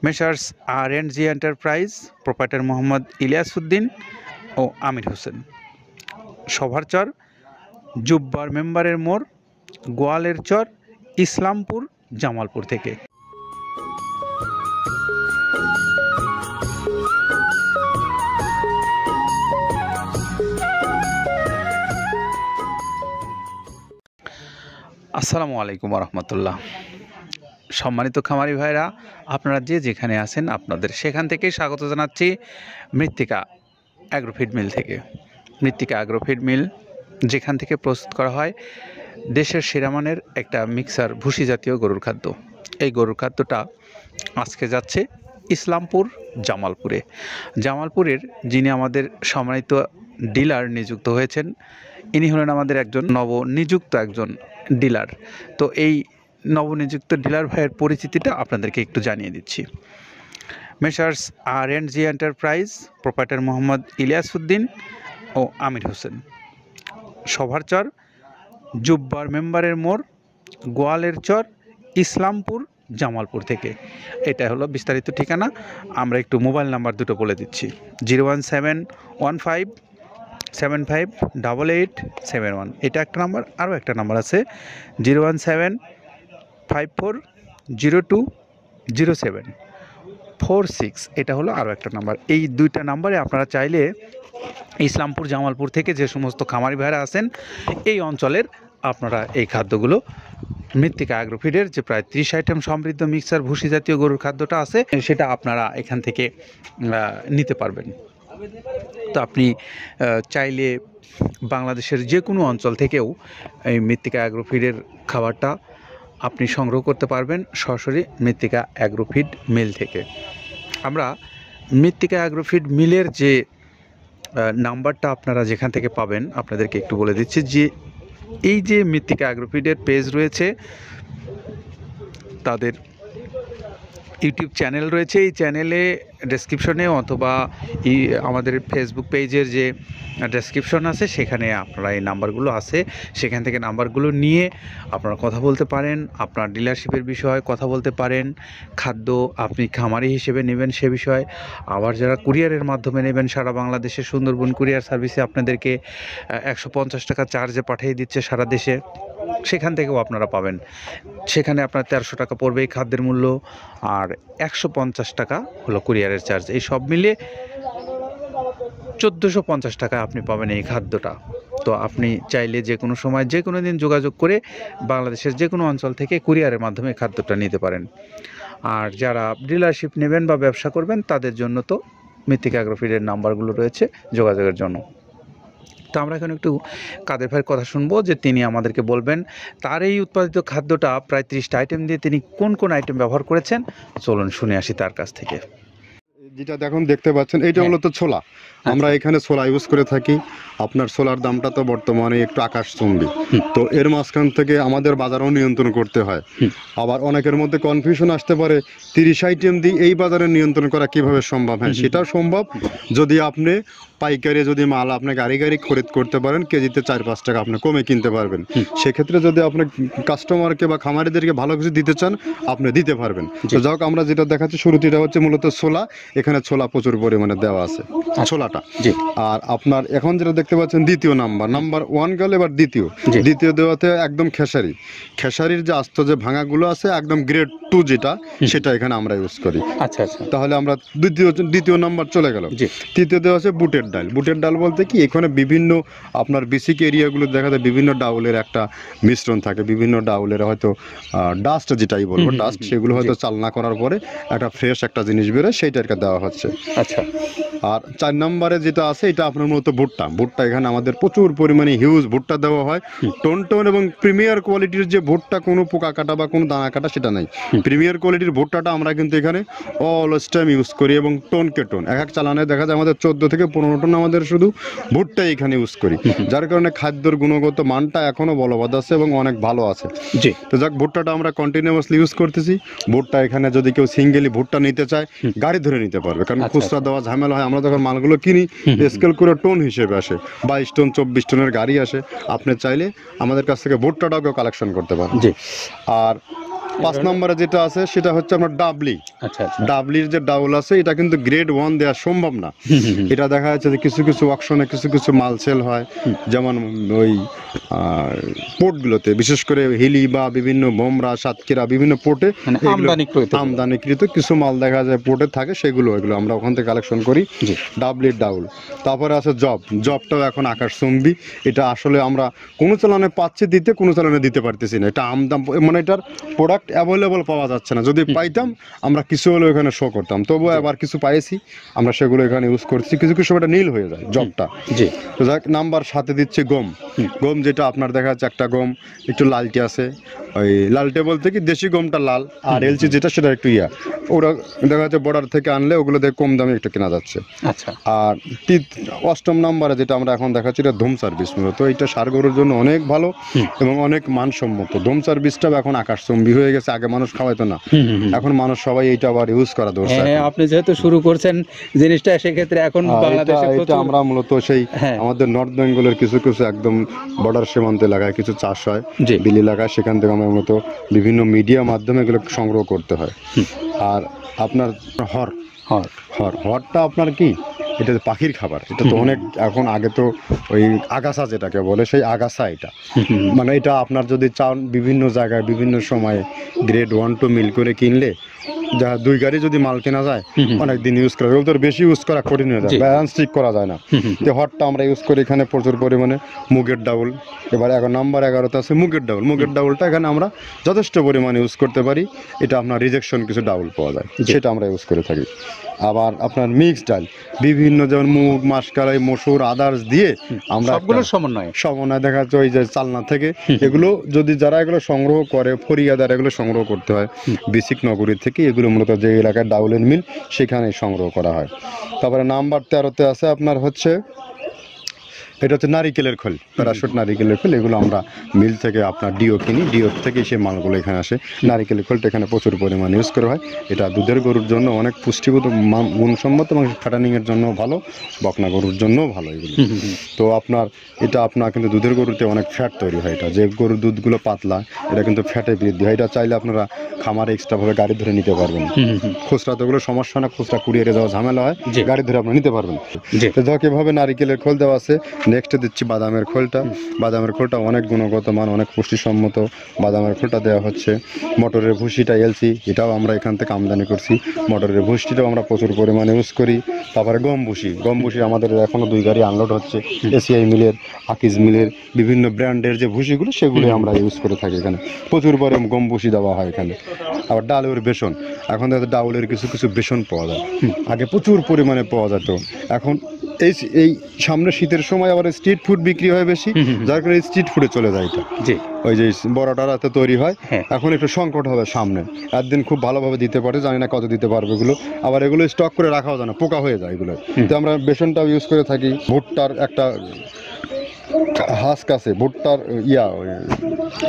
Messrs R&G enterprise, proprietor Mohammad Ilias Uddin ও আমির হোসেন, সভারচর, জুব্বার মেম্বারের মোড়, গোয়ালের চর, ইসলামপুর, জামালপুর থেকে। আসসালামু আলাইকুম রহমতুল্লাহ। সম্মানিত খামারি ভাইরা, আপনারা যে যেখানে আছেন আপনাদের সেখান থেকেই স্বাগত জানাচ্ছি মৃত্তিকা অ্যাগ্রোফিড মিল থেকে। মৃত্তিকা অ্যাগ্রোফিড মিল যেখান থেকে প্রস্তুত করা হয় দেশের সেরা মানের একটা মিক্সার ভুসি জাতীয় গরুর খাদ্য। এই গরুর খাদ্যটা আজকে যাচ্ছে ইসলামপুর, জামালপুরে। জামালপুরের যিনি আমাদের সম্মানিত ডিলার নিযুক্ত হয়েছেন, ইনি হলেন আমাদের একজন নবনিযুক্ত একজন ডিলার। তো এই নবনিযুক্ত ডিলার ভাইয়ের পরিচিতিটা আপনাদেরকে একটু জানিয়ে দিচ্ছি। Messrs R&G enterprise, proprietor Mohammad Ilias Uddin ও আমির হোসেন, সভারচর, জুব্বার মেম্বারের মোড়, গোয়ালের চর, ইসলামপুর, জামালপুর থেকে। এটা হলো বিস্তারিত ঠিকানা। আমরা একটু মোবাইল নাম্বার দুটো বলে দিচ্ছি। 01715758871। এটা একটা নাম্বার। আরও একটা নাম্বার আছে 01754020746। এটা হলো আরও একটা নাম্বার। এই দুইটা নাম্বারে আপনারা চাইলে ইসলামপুর, জামালপুর থেকে যে সমস্ত খামারি ভাইরা আছেন এই অঞ্চলের, আপনারা এই খাদ্যগুলো মৃত্তিকা অ্যাগ্রোফিডের যে প্রায় 30 আইটেম সমৃদ্ধ মিক্সার ভুসি জাতীয় গরুর খাদ্যটা আছে সেটা আপনারা এখান থেকে নিতে পারবেন। তো আপনি চাইলে বাংলাদেশের যে কোনো অঞ্চল থেকেও এই মৃত্তিকা অ্যাগ্রোফিডের খাবারটা আপনি সংগ্রহ করতে পারবেন সরাসরি মৃত্তিকা অ্যাগ্রোফিড মিল থেকে। আমরা মৃত্তিকা অ্যাগ্রোফিড মিলের যে নাম্বারটা আপনারা যেখান থেকে পাবেন আপনাদেরকে একটু বলে দিচ্ছি। যে এই যে মৃত্তিকা অ্যাগ্রোফিডের পেজ রয়েছে, তাদের ইউটিউব চ্যানেল রয়েছে। এই চ্যানেলে ডেসক্রিপশনে অথবা আমাদের ফেসবুক পেজের যে ডেসক্রিপশন আছে সেখানে আপনারা এই নাম্বারগুলো আছে, সেখান থেকে নাম্বারগুলো নিয়ে আপনারা কথা বলতে পারেন, আপনার ডিলারশিপের বিষয়ে কথা বলতে পারেন, খাদ্য আপনি খামারি হিসেবে নেবেন সে বিষয়ে। আবার যারা কুরিয়ারের মাধ্যমে নেবেন, সারা বাংলাদেশে সুন্দরবন কুরিয়ার সার্ভিসে আপনাদেরকে 150 টাকা চার্জে পাঠিয়ে দিচ্ছে সারা দেশে, সেখান থেকেও আপনারা পাবেন। সেখানে আপনার 1300 টাকা পড়বে এই খাদ্যের মূল্য, আর 150 টাকা হলো কুরিয়ারের চার্জ। এই সব মিলিয়ে 1450 টাকায় আপনি পাবেন এই খাদ্যটা। তো আপনি চাইলে যে কোনো সময় যে কোনো দিন যোগাযোগ করে বাংলাদেশের যে কোনো অঞ্চল থেকে কুরিয়ারের মাধ্যমে খাদ্যটা নিতে পারেন। আর যারা ডিলারশিপ নেবেন বা ব্যবসা করবেন তাদের জন্য তো মৃত্তিকা অ্যাগ্রোফিডের নাম্বারগুলো রয়েছে যোগাযোগের জন্য। তো আমরা এখন একটু কাদের ভাইয়ের কথা শুনবো, যে তিনি আমাদেরকে বলবেন তার এই উৎপাদিত খাদ্যটা প্রায় 30টা আইটেম দিয়ে তিনি কোন কোন আইটেম ব্যবহার করেছেন। চলুন শুনে আসি তার কাছ থেকে। যেটা দেখুন দেখতে পাচ্ছেন এইটা হলো তো ছোলা। আমরা এখানে ছোলা ইউজ করে থাকি। আপনার ছোলার দামটা তো বর্তমানে একটু আকাশচুম্বী। তো এর মাঝখান থেকে আমাদের বাজারও নিয়ন্ত্রণ করতে হয়। আবার অনেকের মধ্যে কনফিউশন আসতে পারে 30 আইটেম দিয়ে এই বাজারে নিয়ন্ত্রণ করা কিভাবে সম্ভব। হ্যাঁ, সেটাও সম্ভব যদি আপনি পাইকারি যদি মাল আপনি গাড়ি খরিদ করতে পারেন, কেজিতে 4-5 টাকা আপনি কমে কিনতে পারবেন। সেক্ষেত্রে যদি আপনি কাস্টমারকে বা খামারিদেরকে ভালো কিছু দিতে চান আপনি দিতে পারবেন। তো যাই হোক, আমরা যেটা দেখাচ্ছি শুরুতে এটা হচ্ছে মূলত ছোলা। এখানে ছোলা প্রচুর পরিমাণে দেওয়া আছে ছোলাটা। আর আপনার এখন যেটা দেখতে পাচ্ছেন দ্বিতীয় নাম্বার 1 গেল, এবার দ্বিতীয় দেওয়াতে একদম খেসারির যে আস্ত যে ভাঙাগুলো আছে একদম গ্রেড 2 যেটা, সেটা এখানে আমরা ইউজ করি। আচ্ছা, তাহলে আমরা দ্বিতীয় নাম্বার চলে গেল। তৃতীয় দেওয়া আছে বুটের ডাল বলতে কি, এখানে বিভিন্ন আপনার বেসিক এরিয়াগুলো দেখা যায় বিভিন্ন ডাউলের একটা মিশ্রণ থাকে, বিভিন্ন ডাউলের হয়তো ডাস্ট যেটাই বলবো ডাস্ট, সেগুলো হয়তো চালনা করার পরে একটা ফ্রেশ একটা জিনিস বেরোয়, সেইটাকে দেওয়া হচ্ছে। আচ্ছা, আর 4 নম্বরে যেটা আছে এটা আপনার মূলত ভুট্টা। এখানে আমাদের প্রচুর পরিমাণে হিউজ ভুট্টা দেওয়া হয়। টোন এবং প্রিমিয়ার কোয়ালিটির যে ভুট্টা, কোনো পোকা কাটা বা কোনো দানা কাটা সেটা নাই। প্রিমিয়ার কোয়ালিটির ভুট্টাটা আমরা কিন্তু এখানে অলওয়েজ টাইম ইউজ করি, এবং টোনকে টোন এক চালানে দেখা যায় আমাদের 14 থেকে 15 টন আমাদের শুধু ভুট্টা এখানে ইউজ করি, যার কারণে খাদ্যর গুণগত মানটা এখনো বলবৎ আছে এবং অনেক ভালো আছে। জি, তো যাক, ভুট্টাটা আমরা কন্টিনিউয়াসলি ইউজ করতেছি। ভুট্টা এখানে যদি কেউ সিঙ্গেলি ভুট্টা নিতে চায় গাড়ি ধরে নিতে পারবে, কারণ খুচরা দেওয়া ঝামেলা হয়। আমরা যখন মালগুলো কিনি স্কেল করে টোন হিসেবে আসে, 22 টন 24 টনের গাড়ি আসে। আপনি চাইলে আমাদের কাছ থেকে ভুট্টাটাও কালেকশন করতে পারেন। জি, আর 5 নম্বরে যেটা আছে সেটা হচ্ছে আপনার ডাবলি। আচ্ছা আচ্ছা। ডাবলির যে ডাউল আছে এটা কিন্তু গ্রেড 1 দেওয়া সম্ভব না। এটা দেখা যাচ্ছে যে কিছু কিছু অকশনে কিছু কিছু মাল সেল হয়, যেমন ওই পোর্টগুলোতে, বিশেষ করে হিলি বা বিভিন্ন বোমরা, সাতক্ষীরা বিভিন্ন পোর্টে মানে আমদানিকৃত কিছু মাল দেখা যায় পোর্টে থাকে, এগুলো আমরা ওখান থেকে কালেকশন করি। ডাবলির ডাউল। তারপরে আছে জবটাও এখন আকাশচুম্বী। এটা আসলে আমরা কোনো চালানে পাচ্ছি দিতে, কোনো চালানে দিতে পারতেছি না। এটা আমদাম, মানে এটার প্রোডাক্ট অ্যাভেলেবল পাওয়া যাচ্ছে না। যদি পাইতাম আমরা কিছু হলেও এখানে শো করতাম, তবুও আবার কিছু পাইছি আমরা, সেগুলো এখানে ইউজ করছি। কিছু কিছু এটা নীল হয়ে যায় জবটা। তো যাক, নাম্বার 7-এ দিচ্ছে গম। যেটা আপনার দেখা যাচ্ছে একটা গম একটু লালটে আছে, ওই লালটে বলতে কি দেশি গমটা লাল, আর এলচি যেটা সেটা একটু ওরা দেখা যাচ্ছে বর্ডার থেকে আনলে ওগুলো দেখে কম দামে একটু কেনা যাচ্ছে। আচ্ছা। আর 8ম নম্বরে যেটা আমরা এখন দেখাচ্ছি এটা ধুম সার্ভিস। মূলত এটা ষাঁড় গরুর জন্য অনেক ভালো এবং অনেক মানসম্মত। ধুম সার্ভিসটাও এখন আকাশচুম্বী হয়ে গেছে। আগে মানুষ খাওয়াইতো না, এখন মানুষ সবাই এইটা আবার ইউজ করা দরকার। আপনি যেহেতু শুরু করছেন জিনিসটা, সেক্ষেত্রে এখন বাংলাদেশে এটা আমরা মূলত সেই আমাদের নর্থ বেঙ্গলের কিছু কিছু একদম বর্ডার সীমান্ত এলাকায় কিছু চাষ হয়, বিল এলাকায়, সেখান থেকে আমরা মূলত বিভিন্ন মিডিয়া মাধ্যমে এগুলো সংগ্রহ করতে হয়। আর আপনার হরটা আপনার কি, এটা পাখির খাবার। এটা তো অনেক এখন, আগে তো ওই আগাছা যেটাকে বলে সেই আগাছা, এটা মানে এটা আপনার যদি চান বিভিন্ন জায়গায় বিভিন্ন সময়ে গ্রেড 1-2 মিল করে কিনলে যা 2 গাড়ি যদি মাল কেনা যায় অনেক দিন ইউজ করা যায়। ওদের বেশি ইউজ করা কঠিন হয়ে যায়, ব্যালেন্স ঠিক করা যায় না। তো হটটা আমরা ইউজ করি এখানে প্রচুর পরিমাণে। মুগের ডাউল, এবার এখন নাম্বার 11-তে আছে মুগের ডাউলটা এখানে আমরা যথেষ্ট পরিমাণে ইউজ করতে পারি। এটা আপনার রিজেকশন কিছু ডাউল পাওয়া যায়, সেটা আমরা ইউজ করে থাকি। আবার আপনার মিক্সড ডাল বিভিন্ন, যেমন মুগ, মাসকলাই, মসুর, আদার্স দিয়ে আমরা সবগুলোর সমন্বয় দেখা যাচ্ছে ওই যে চালনা থেকে এগুলো যদি যারা এগুলো সংগ্রহ করে, ফরিয়াদার এগুলো সংগ্রহ করতে হয় বেসিক নগরী থেকে। এগুলো মূলত যে এলাকায় ডাউলের মিল সেখানে সংগ্রহ করা হয়। তারপরে নাম্বার 13-তে আছে আপনার হচ্ছে, এটা হচ্ছে নারিকেলের খোল, প্যারাশুট নারিকেলের খোল। এগুলো আমরা মিল থেকে আপনার ডিও কিনি, ডিও থেকে সেই মালগুলো এখানে আসে। নারিকেলের খোলটা এখানে প্রচুর পরিমাণে ইউজ করা হয়। এটা দুধের গরুর জন্য অনেক পুষ্টিগত গুণসম্মত এবং ফ্যাটানিংয়ের জন্য ভালো, বকনা গরুর জন্যও ভালো এগুলো। তো আপনার এটা আপনার কিন্তু দুধের গরুতে অনেক ফ্যাট তৈরি হয়। এটা যে গরুর দুধগুলো পাতলা, এটা কিন্তু ফ্যাটে বৃদ্ধি হয়। এটা চাইলে আপনারা খামারে এক্সট্রাভাবে গাড়ি ধরে নিতে পারবেন। খুচরা তো ওগুলো সমস্যা না, খুচরা কুরিয়ারে যাওয়া ঝামেলা হয়, গাড়ি ধরে আপনি নিতে পারবেন। তো যাক, এভাবে নারিকেলের খোল দেওয়া আছে। নেক্সটে দিচ্ছি বাদামের খোলটা অনেক গুণগত মান, অনেক পুষ্টিসম্মত। বাদামের খোলটা দেওয়া হচ্ছে। মটরের ভুসিটা এলসি, এটাও আমরা এখান থেকে আমদানি করছি। মটরের ভুসিটাও আমরা প্রচুর পরিমাণে ইউজ করি। তারপরে গম ভুসি আমাদের এখনও 2 গাড়ি আনলোড হচ্ছে। এসিআই মিলের, আকিজ মিলের বিভিন্ন ব্র্যান্ডের যে ভুসিগুলো সেগুলো আমরা ইউজ করে থাকি। এখানে প্রচুর পরিমাণে গম ভুসি দেওয়া হয় এখানে। আবার ডালের বেসন, এখন ডাউলের কিছু কিছু বেসন পাওয়া যায়, আগে প্রচুর পরিমাণে পাওয়া যেত। এখন এই সামনে শীতের সময় আবার স্ট্রিট ফুড বিক্রি হয় বেশি, যার কারণে স্ট্রিট ফুডে চলে যায় এটা। ওই যে বড়টা রাতে তৈরি হয়, এখন একটু সংকট হবে সামনে। একদিন খুব ভালোভাবে দিতে পারে, জানি না কত দিতে পারবে এগুলো। আবার এগুলো স্টক করে রাখাও যায় না, পোকা হয়ে যায় এগুলো। তো আমরা বেসনটাও ইউজ করে থাকি। ভুট্টার একটা হাস্ক আছে, ভুট্টার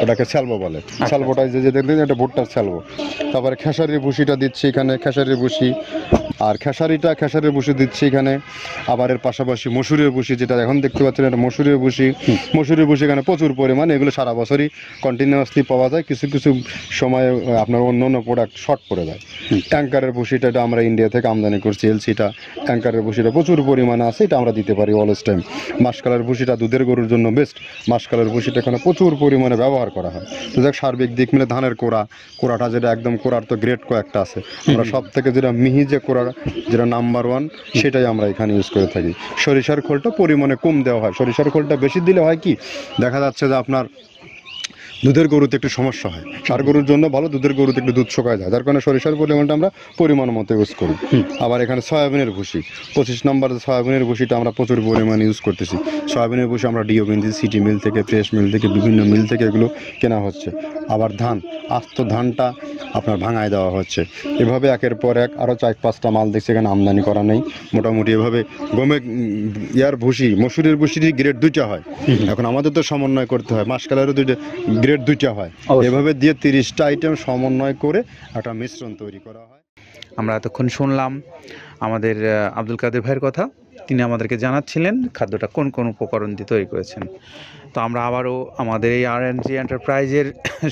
ওটাকে স্যালবো বলে, স্যালবোটা যে দেখবেন এটা ভুট্টার স্যালবো। তারপরে খেসারির ভুসিটা দিচ্ছি এখানে, খেসারির ভুসি। আর খেসারির ভুসি দিচ্ছি এখানে। আবার এর পাশাপাশি মসুরের ভুসি, যেটা এখন দেখতে পাচ্ছেন এটা মসুরের ভুসি এখানে প্রচুর পরিমাণে। এগুলো সারা বছরই কন্টিনিউয়াসলি পাওয়া যায়, কিছু কিছু সময় আপনার অন্য প্রোডাক্ট শর্ট পড়ে যায়। ট্যাঙ্কারের ভুসিটা এটা আমরা ইন্ডিয়া থেকে আমদানি করছি, এলসিটা। ট্যাঙ্কারের ভুসিটা প্রচুর পরিমাণে আছে, এটা আমরা দিতে পারি অলওয়েজ টাইম। মাসকালের ভুসিটা দুধের গরুর জন্য বেস্ট। মাসকালের ভুসিটা এখানে প্রচুর পরিমাণে ব্যবহার করা হয়। তো দেখ, সার্বিক দিক মিলে ধানের কোড়াটা যেটা একদম, কোড়ার তো গ্রেড কয়েকটা আছে, আমরা সব থেকে যেটা মিহি যে কোড়া, যেটা নাম্বার 1, সেটাই আমরা এখানে ইউজ করে থাকি। সরিষার খোলটা পরিমাণে কম দেওয়া হয়। সরিষার খোলটা বেশি দিলে হয় কি, দেখা যাচ্ছে যে আপনার দুধের গরুতে একটু সমস্যা হয়। ষাঁড় গরুর জন্য ভালো, দুধের গরুতে একটু দুধ শুকায় যায়, যার কারণে সরিষার পরিমাণটা আমরা পরিমাণ মতো ইউজ করি। আবার এখানে সয়াবিনের ভুসি, 25 নম্বর সয়াবিনের ভুসিটা আমরা প্রচুর পরিমাণে ইউজ করতেছি। সয়াবিনের ভুসি আমরা ডিও কিনছি, সিটি মিল থেকে, ফ্রেশ মিল থেকে, বিভিন্ন মিল থেকে এগুলো কেনা হচ্ছে। আবার আস্ত ধানটা আপনার ভাঙায় দেওয়া হচ্ছে। এভাবে একের পর এক আরও 4-5টা মাল দেখছি এখানে আমদানি করা নেই। মোটামুটি এভাবে মসুরের ভুসির গ্রেড 2টা হয়। এখন আমাদের তো সমন্বয় করতে হয়, মাসকালেরও গ্রেড 2টা হয়। এভাবে দিয়ে 30টা আইটেম সমন্বয় করে একটা মিশ্রণ তৈরি করা হয়। আমরা এতক্ষণ শুনলাম আমাদের আব্দুল কাদের ভাইয়ের কথা। তিনি আমাদেরকে জানাচ্ছিলেন খাদ্যটা কোন কোন উপকরণ দিয়ে তৈরি করেছেন। তো আমরা আবারও আমাদের এই RNG এন্টারপ্রাইজের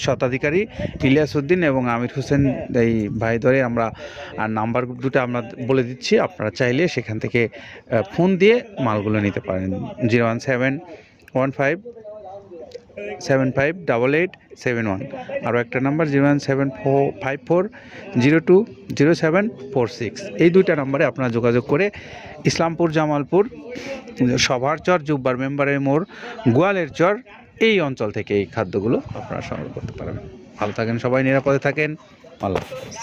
স্বত্বাধিকারী ইলিয়াস উদ্দিন এবং আমির হোসেন এই ভাই ধরে আমরা নাম্বার দুটো আমরা বলে দিচ্ছি, আপনারা চাইলে সেখান থেকে ফোন দিয়ে মালগুলো নিতে পারেন। 01715758871, আরও একটা নাম্বার 01754020746। এই দুইটা নাম্বারে আপনারা যোগাযোগ করে ইসলামপুর, জামালপুর, সভার চর, জুব্বার মেম্বারের মোড়, গোয়ালের চর এই অঞ্চল থেকে এই খাদ্যগুলো আপনারা সংগ্রহ করতে পারবেন। ভালো থাকেন সবাই, নিরাপদে থাকেন। আল্লাহ হাফেজ।